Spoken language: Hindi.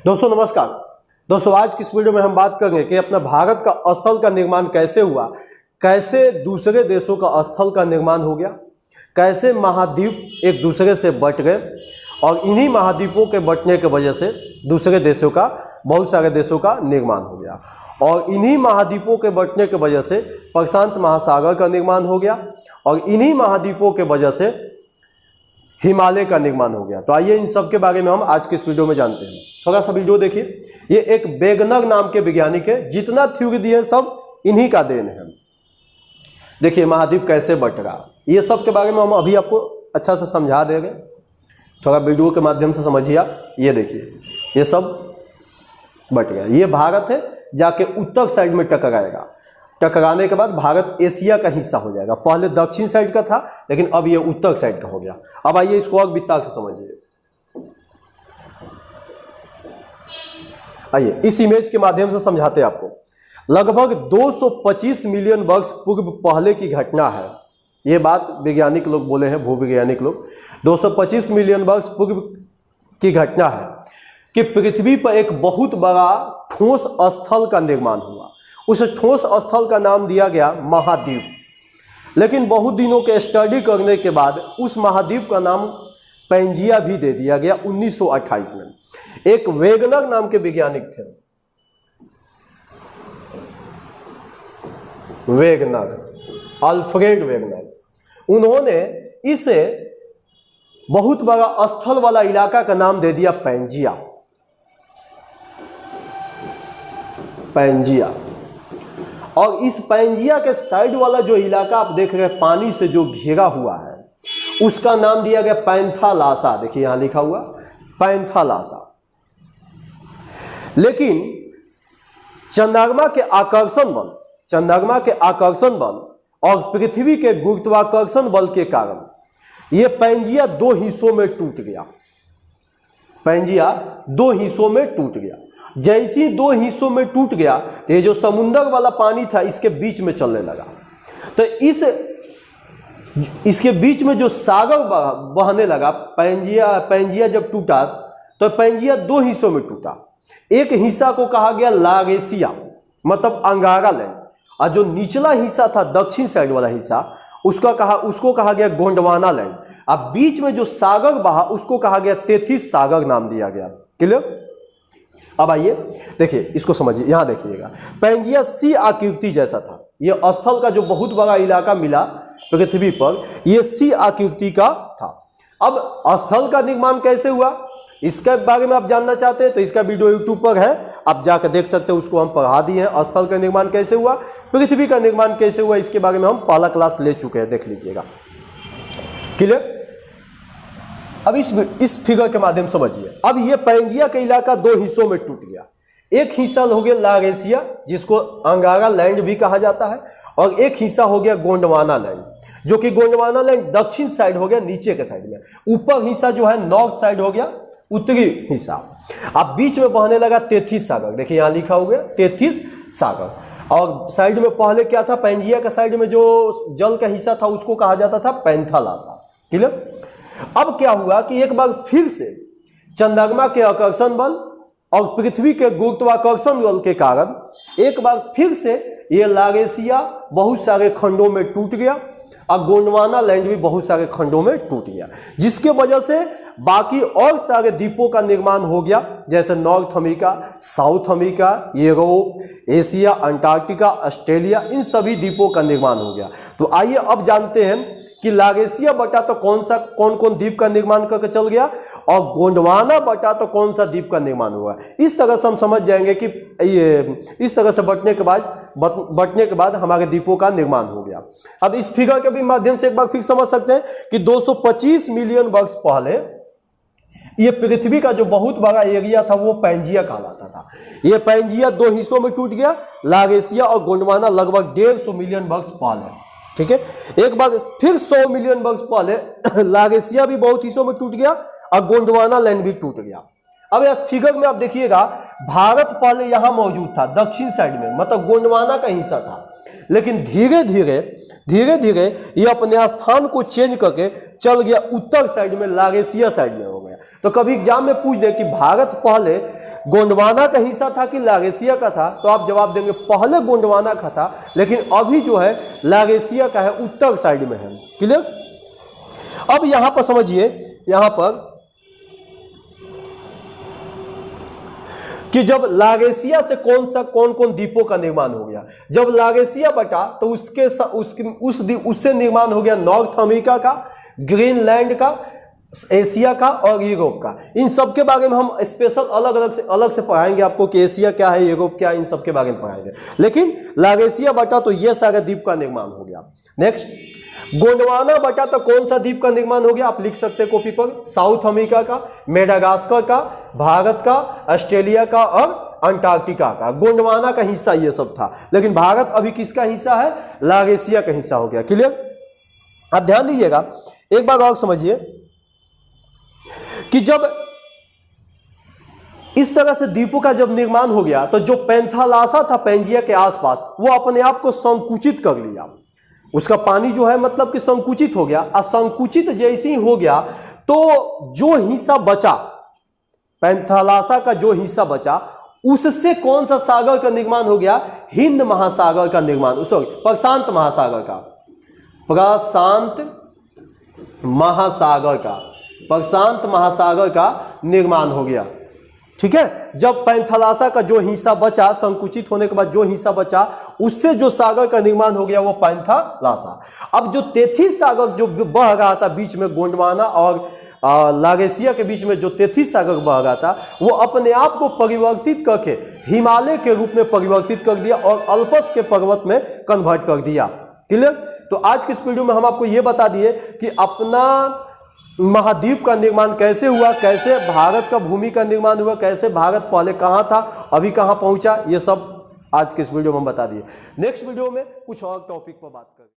दोस्तों नमस्कार। दोस्तों आज की इस वीडियो में हम बात करेंगे कि अपना भारत का स्थल का निर्माण कैसे हुआ, कैसे दूसरे देशों का स्थल का निर्माण हो गया, कैसे महाद्वीप एक दूसरे से बट गए और इन्हीं महाद्वीपों के बटने की वजह से दूसरे देशों का, बहुत सारे देशों का निर्माण हो गया और इन्हीं महाद्वीपों के बटने की वजह से प्रशांत महासागर का निर्माण हो गया और इन्हीं महाद्वीपों के वजह से हिमालय का निर्माण हो गया। तो आइए इन सब के बारे में हम आज के इस वीडियो में जानते हैं। थोड़ा सा वीडियो देखिए। ये एक वेगनर नाम के वैज्ञानिक है, जितना थ्योरी दिए सब इन्हीं का देन है। देखिए महाद्वीप कैसे बट रहा, ये सब के बारे में हम अभी आपको अच्छा से समझा देंगे। थोड़ा वीडियो के माध्यम से समझिए आप। ये देखिए ये सब बट गया। ये भारत है, जाके उत्तर साइड में टकराएगा। टकराने के बाद भारत एशिया का हिस्सा हो जाएगा। पहले दक्षिण साइड का था, लेकिन अब ये उत्तर साइड का हो गया। अब आइए इसको और विस्तार से समझिए। आइए इस इमेज के माध्यम से समझाते हैं आपको। लगभग 225 मिलियन वर्ष पूर्व पहले की घटना है। ये बात वैज्ञानिक लोग बोले हैं, भूवैज्ञानिक लोग। 225 मिलियन वर्ष पूर्व की घटना है कि पृथ्वी पर एक बहुत बड़ा ठोस स्थल का निर्माण हुआ। उस ठोस स्थल का नाम दिया गया महाद्वीप। लेकिन बहुत दिनों के स्टडी करने के बाद उस महाद्वीप का नाम पैंजिया भी दे दिया गया 1928 में। एक वेगनर नाम के वैज्ञानिक थे, वेगनर, अल्फ्रेड वेगनर। उन्होंने इसे बहुत बड़ा स्थल वाला इलाका का नाम दे दिया पैंजिया। पैंजिया। और इस पैंजिया के साइड वाला जो इलाका आप देख रहे हैं पानी से जो घिरा हुआ है, उसका नाम दिया गया पैंथालासा। देखिए यहां लिखा हुआ पैंथालासा। लेकिन चंद्रमा के आकर्षण बल और पृथ्वी के गुरुत्वाकर्षण बल के कारण यह पैंजिया दो हिस्सों में टूट गया। पैंजिया दो हिस्सों में टूट गया। जैसे ही दो हिस्सों में टूट गया, ये जो समुंदर वाला पानी था इसके बीच में चलने लगा। तो इसके बीच में जो सागर बहने लगा, पैंजिया जब टूटा तो पैंजिया दो हिस्सों में टूटा। एक हिस्सा को कहा गया लारेशिया, मतलब अंगारा लैंड, और जो निचला हिस्सा था दक्षिण साइड वाला हिस्सा उसको कहा गया गोंडवाना लैंड। अब बीच में जो सागर बहा उसको कहा गया तेथिस सागर नाम दिया गया। क्लियर? अब आइए देखिए, इसको समझिए। यहां देखिएगा पैंजिया सी आकृति जैसा था। यह स्थल का जो बहुत बड़ा इलाका मिला पृथ्वी पर, यह सी आकृति का था। अब स्थल का निर्माण कैसे हुआ, इसके बारे में आप जानना चाहते हैं तो इसका वीडियो यूट्यूब पर है, आप जाकर देख सकते हैं। उसको हम पढ़ा दिए हैं। स्थल का निर्माण कैसे हुआ, पृथ्वी का निर्माण कैसे हुआ, इसके बारे में हम पहला क्लास ले चुके हैं, देख लीजिएगा। क्लियर? अब इस फिगर के माध्यम समझिए। अब ये पैंजिया का इलाका दो हिस्सों में टूट गया। एक हिस्सा हो गया लारेशिया, जिसको अंगारा लैंड भी कहा जाता है, और एक हिस्सा हो गया गोंडवाना लैंड, जो कि गोंडवाना लैंड दक्षिण साइड हो गया, नीचे के साइड में। ऊपर हिस्सा जो है नॉर्थ साइड हो गया, उत्तरी हिस्सा। अब बीच में बहने लगा तेथिस सागर। देखिए यहां लिखा हो गया तेथिस सागर। और साइड में पहले क्या था, पैंजिया का साइड में जो जल का हिस्सा था उसको कहा जाता था पैंथालासा। क्लियर? अब क्या हुआ कि एक बार फिर से चंद्रमा के आकर्षण बल और पृथ्वी के गुरुत्वाकर्षण बल के कारण एक बार फिर से ये लारेशिया बहुत सारे खंडों में टूट गया और गोंडवाना लैंड भी बहुत सारे खंडों में टूट गया, जिसके वजह से बाकी और सारे द्वीपों का निर्माण हो गया, जैसे North America, South America, Europe, Asia, Antarctica, Australia, इन सभी द्वीपों का निर्माण हो गया। तो आइए अब जानते हैं कि लारेशिया बटा तो कौन कौन द्वीप का निर्माण करके चल गया, और गोंडवाना बटा तो कौन सा द्वीप का निर्माण हुआ। इस तरह से हम समझ जाएंगे कि ये इस तरह से बटने के बाद हमारे द्वीपों का निर्माण हो गया। अब इस फिगर के भी माध्यम से एक बार फिर समझ सकते हैं कि 225 मिलियन वर्ष पहले ये पृथ्वी का जो बहुत बड़ा एरिया था वो पैंजिया कहलाता था। ये पैंजिया दो हिस्सों में टूट गया, लारेशिया और गोंडवाना लगभग 150 मिलियन वर्ष पहले। ठीक है, एक बार फिर 100 मिलियन वर्ष पहले लारेशिया भी बहुत हिस्सों में टूट गया और गोंडवाना लैंड भी टूट गया। अब इस फिगर में आप देखिएगा, भारत पहले यहां मौजूद था दक्षिण साइड में, मतलब गोंडवाना का हिस्सा था, लेकिन धीरे धीरे ये अपने स्थान को चेंज करके चल गया उत्तर साइड में, लारेशिया साइड में हो गया। तो कभी एग्जाम में पूछ दे कि भारत पहले गोंडवाना का हिस्सा था कि लागेसिया का था, तो आप जवाब देंगे पहले गोंडवाना का था, लेकिन अभी जो है लागेसिया का है, उत्तर साइड में है। क्लियर। अब यहां पर समझिए, यहां पर कि जब लागेसिया से कौन कौन द्वीपों का निर्माण हो गया। जब लागेसिया बटा तो उससे निर्माण हो गया नॉर्थ अमेरिका का, ग्रीनलैंड का, एशिया का और यूरोप का। इन सब के बारे में हम स्पेशल अलग से पढ़ाएंगे आपको कि एशिया क्या है, यूरोप क्या है, इन सब के बारे में पढ़ाएंगे। लेकिन लागेसिया बटा तो ये सारे द्वीप का निर्माण हो गया। नेक्स्ट, गोंडवाना बटा तो कौन सा द्वीप का निर्माण हो गया, आप लिख सकते हैं कॉपी पर, साउथ अमेरिका का, मेडागास्कर का, भारत का, ऑस्ट्रेलिया का और अंटार्कटिका का। गोंडवाना का हिस्सा ये सब था, लेकिन भारत अभी किसका हिस्सा है, लागेसिया का हिस्सा हो गया। क्लियर। आप ध्यान दीजिएगा, एक बार और समझिए कि जब इस तरह से द्वीपों का जब निर्माण हो गया तो जो पैंथालासा था पैंजिया के आसपास, वो अपने आप को संकुचित कर लिया। उसका पानी जो है मतलब कि संकुचित हो गया। असंकुचित जैसे ही हो गया तो जो हिस्सा बचा, पैंथालासा का जो हिस्सा बचा, उससे कौन सा सागर का निर्माण हो गया, हिंद महासागर का निर्माण, सॉरी प्रशांत महासागर का, प्रशांत महासागर का निर्माण हो गया। ठीक है। जब पैंथालासा का जो हिस्सा बचा, संकुचित होने के बाद जो हिस्सा बचा, उससे जो सागर का निर्माण हो गया वो पैंथालासा। अब जो तेथिस सागर जो बह रहा था बीच में, गोंडवाना और लागेसिया के बीच में जो तेथिस सागर बह रहा था, वो अपने आप को परिवर्तित करके हिमालय के रूप में परिवर्तित कर दिया और अल्पस के पर्वत में कन्वर्ट कर दिया। क्लियर। तो आज के इस वीडियो में हम आपको ये बता दिए कि अपना महाद्वीप का निर्माण कैसे हुआ, कैसे भारत का भूमि का निर्माण हुआ, कैसे भारत पहले कहां था, अभी कहां पहुंचा, ये सब आज के इस वीडियो में हम बता दिए। नेक्स्ट वीडियो में कुछ और टॉपिक पर बात करें।